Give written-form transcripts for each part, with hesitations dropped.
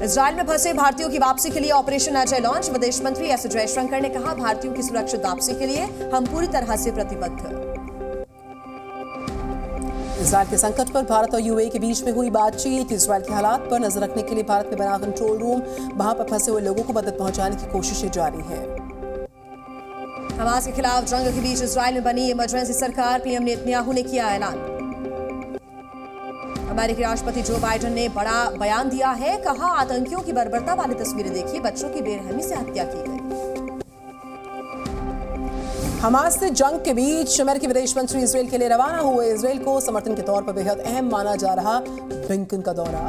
Israel में फंसे भारतीयों की वापसी के लिए ऑपरेशन अजय लॉन्च। विदेश मंत्री एस जयशंकर ने कहा, भारतीयों की सुरक्षित वापसी के लिए हम पूरी तरह से प्रतिबद्ध। इजरायल के संकट पर भारत और यूएई के बीच में हुई बातचीत। इजरायल के हालात पर नजर रखने के लिए भारत में बना कंट्रोल रूम। वहां पर फंसे हुए लोगों को मदद पहुंचाने की कोशिशें जारी हैं। हमास के खिलाफ जंग के बीच इजरायल में बनी इमरजेंसी सरकार। पीएम नेतन्याहू ने किया ऐलान। अमेरिकी राष्ट्रपति जो बाइडेन ने बड़ा बयान दिया है। कहा, आतंकियों की बर्बरता वाली तस्वीरें देखी, बच्चों की बेरहमी से हत्या की गई। हमास से जंग के बीच अमेरिकी विदेश मंत्री इजरायल के लिए रवाना हुए। इजरायल को समर्थन के तौर पर बेहद अहम माना जा रहा ब्लिंकन का दौरा।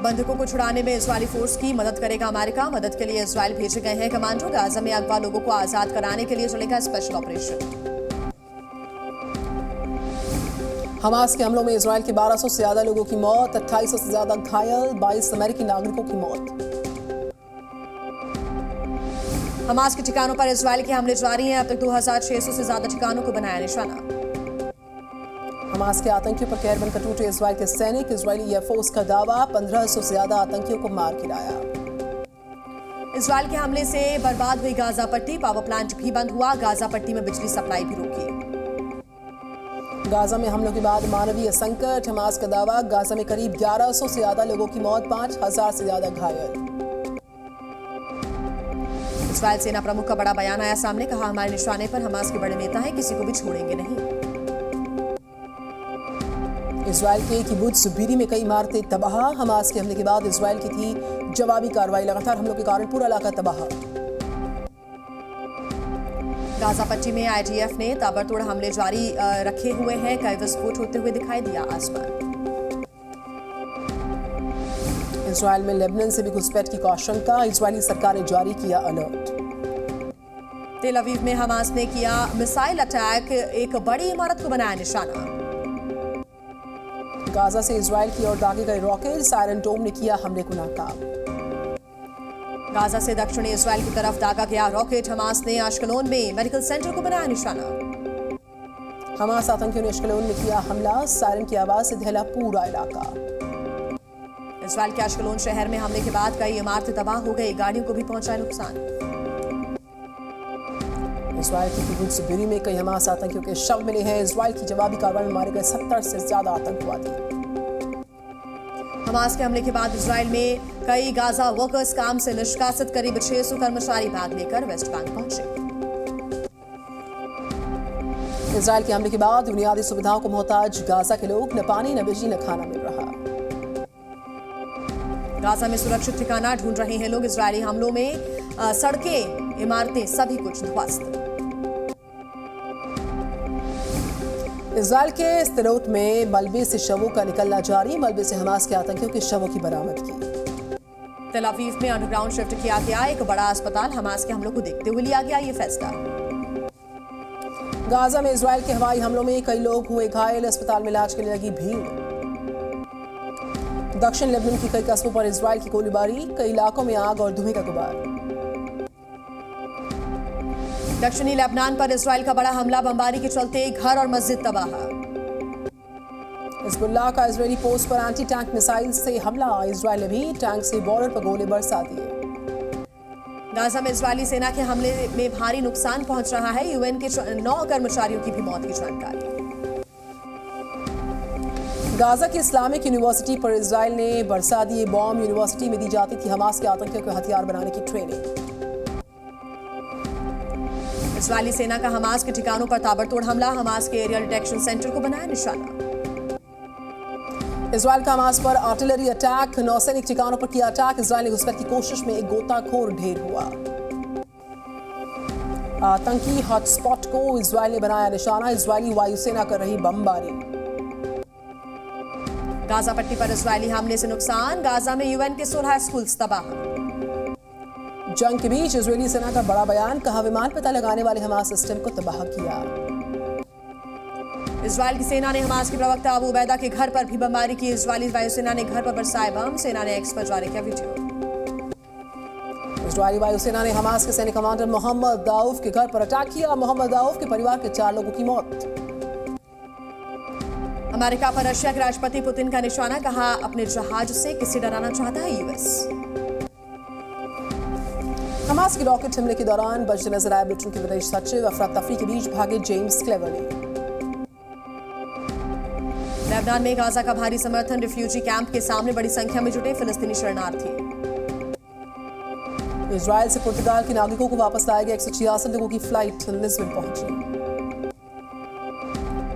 बंधकों को छुड़ाने में इजरायली फोर्स की मदद करेगा अमेरिका। मदद के लिए इजरायल भेजे गए हैं कमांडो। गाजा में अगवा लोगों को आजाद कराने के लिए चलेगा स्पेशल ऑपरेशन। हमास के हमलों में इजरायल के 1200 से ज्यादा लोगों की मौत, 2800 से ज्यादा घायल, 22 अमेरिकी नागरिकों की मौत। हमास के ठिकानों पर इजरायल के हमले जारी हैं। अब तक 2600 से ज्यादा ठिकानों को बनाया निशाना। हमास के आतंकियों पर कहर बनकर टूटे इजरायल के सैनिक। इजरायली एयरफोर्स का दावा, 1500 से ज्यादा आतंकियों को मार गिराया। इजरायल के हमले से बर्बाद हुई गाजा पट्टी। पावर प्लांट भी बंद हुआ। गाजा पट्टी में बिजली सप्लाई भी रोकी। गाजा में हमलों के बाद मानवीय संकट। हमास का दावा, गाजा में करीब 1100 से ज्यादा लोगों की मौत, 5000 से ज्यादा घायल। इजरायल सेना प्रमुख का बड़ा बयान आया सामने। कहा, हमारे निशाने पर हमास के बड़े नेता हैं, किसी को भी छोड़ेंगे नहीं। इजरायल के किबुत्ज बीरी में कई इमारतें तबाह। हमास के हमले के बाद इजरायल की थी जवाबी कार्रवाई। लगातार हमलों के कारण पूरा इलाका तबाह। गाजा पट्टी में आईडीएफ ने ताबड़तोड़ हमले जारी रखे हुए हैं। कई विस्फोट होते हुए दिखाई दिया आसमान। इजरायल में लेबनान से भी घुसपैठ की आशंका। इजरायली सरकार ने जारी किया अलर्ट। तेल अवीव में हमास ने किया मिसाइल अटैक। एक बड़ी इमारत को बनाया निशाना। गाजा से इजरायल की ओर दागे गए रॉकेट। सायरन डोम ने किया हमले को नाकाम। गाजा से दक्षिणी इजरायल की तरफ दागा गया रॉकेट। हमास ने अश्कलोन में मेडिकल सेंटर को बनाया निशाना। हमास आतंकियों ने अश्कलोन में किया हमला। सायरन की आवाज से दहला पूरा इलाका। इजरायल के अश्कलोन शहर में हमले के बाद कई इमारतें तबाह हो गई। गाड़ियों को भी पहुंचा नुकसान। इजरायल की किबुत्ज बीरी में कई हमास आतंकियों के शव मिले हैं। इजरायल की जवाबी कार्रवाई में मारे गए 70 से ज्यादा आतंकवादी। हमास के हमले के बाद इजरायल में कई गाजा वर्कर्स काम से निष्कासित। करीब 600 कर्मचारी भाग लेकर वेस्ट बैंक पहुंचे। इजरायल के हमले के बाद बुनियादी सुविधाओं को मोहताज गाजा के लोग। न पानी, न बिजली, न खाना मिल रहा। गाजा में सुरक्षित ठिकाना ढूंढ रहे हैं लोग। इजरायली हमलों में सड़कें, इमारतें, सभी कुछ ध्वस्त। इजरायल के स्तिरोत में मलबे से शवों का निकलना जारी। मलबे से हमास के आतंकियों के शवों की बरामदगी। तेल अवीव में अंडरग्राउंड शिफ्ट किया गया एक बड़ा अस्पताल। हमास के हमलों को देखते हुए लिया गया ये फैसला। गाजा में इजरायल के हवाई हमलों में कई लोग हुए घायल। अस्पताल में इलाज के लिए लगी भीड़। दक्षिण लेबनान की कई कस्बों पर इजरायल की गोलीबारी। कई इलाकों में आग और धुएं का गुबार। दक्षिणी लेबनान पर इजरायल का बड़ा हमला। बमबारी के चलते घर और मस्जिद तबाह। हिजबुल्लाह का इजरायली पोस्ट पर एंटी टैंक मिसाइल से हमला। इजरायल ने भी टैंक से बॉर्डर पर गोले बरसा दिए। गाजा में इजरायली सेना के हमले में भारी नुकसान पहुंच रहा है। यूएन के 9 कर्मचारियों की भी मौत की जानकारी। गाजा की इस्लामिक यूनिवर्सिटी पर इजरायल ने बरसा दिए बॉम्ब। यूनिवर्सिटी में दी जाती थी हमास के आतंकियों को हथियार बनाने की ट्रेनिंग। इजरायली सेना का हमास के ठिकानों पर ताबड़तोड़ हमला। हमास के एरियल डिटेक्शन सेंटर को बनाया निशाना। इजरायल का हमास पर आर्टिलरी अटैक। नौसैनिक ठिकानों पर किया अटैक। इजरायल ने घुसपैठ की कोशिश में एक गोताखोर ढेर हुआ। आतंकी हॉटस्पॉट को इजरायल ने बनाया निशाना। इजरायली वायुसेना कर रही बमबारी। गाजा पट्टी पर इजरायली हमले से नुकसान। गाजा में यूएन के 16 स्कूल्स तबाह। जंग के बीच इजरायली सेना का बड़ा बयान। कहा, विमान पता लगाने वाले हमास सिस्टम को तबाह किया। इजरायल की सेना ने हमास के प्रवक्ता अबू उबैदा के घर पर भी बमबारी की। इजरायली वायुसेना ने घर पर बरसाए बम। सेना ने एक्स पर जारी किया वीडियो। इजरायली वायुसेना ने हमास के सैनिक कमांडर मोहम्मद दाऊफ के घर पर अटैक किया। मोहम्मद दाऊफ के परिवार के 4 लोगों की मौत। अमेरिका पर रशिया के राष्ट्रपति पुतिन का निशाना, कहा अपने जहाज से किसे डराना चाहता है यूएस। हमास के रॉकेट हमले के दौरान बचते नजर आए ब्रिटेन के विदेश सचिव, अफरा तफरी के बीच भागे जेम्स क्लेवर्ली। लेबनान में गाजा का भारी समर्थन, रिफ्यूजी कैंप के सामने बड़ी संख्या में जुटे फिलिस्तीनी शरणार्थी। इजरायल से पुर्तगाल के नागरिकों को वापस लाया गया, 166 लोगों की फ्लाइट लिस्बन पहुंची।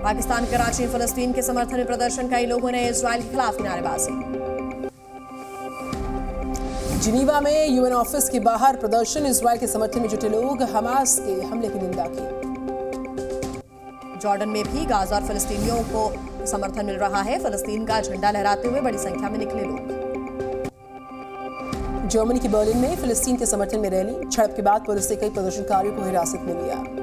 पाकिस्तान कराची में फिलिस्तीन के समर्थन में प्रदर्शन, कई लोगों ने इजरायल के खिलाफ नारेबाजी। जिनीवा में यूएन ऑफिस के बाहर प्रदर्शन, इजरायल के समर्थन में जुटे लोग हमास के हमले की निंदा की। जॉर्डन में भी गाजा और फिलिस्तीनियों को समर्थन मिल रहा है, फिलिस्तीन का झंडा लहराते हुए बड़ी संख्या में निकले लोग। जर्मनी के बर्लिन में फिलिस्तीन के समर्थन में रैली, झड़प के बाद पुलिस ने कई प्रदर्शनकारियों को हिरासत में लिया।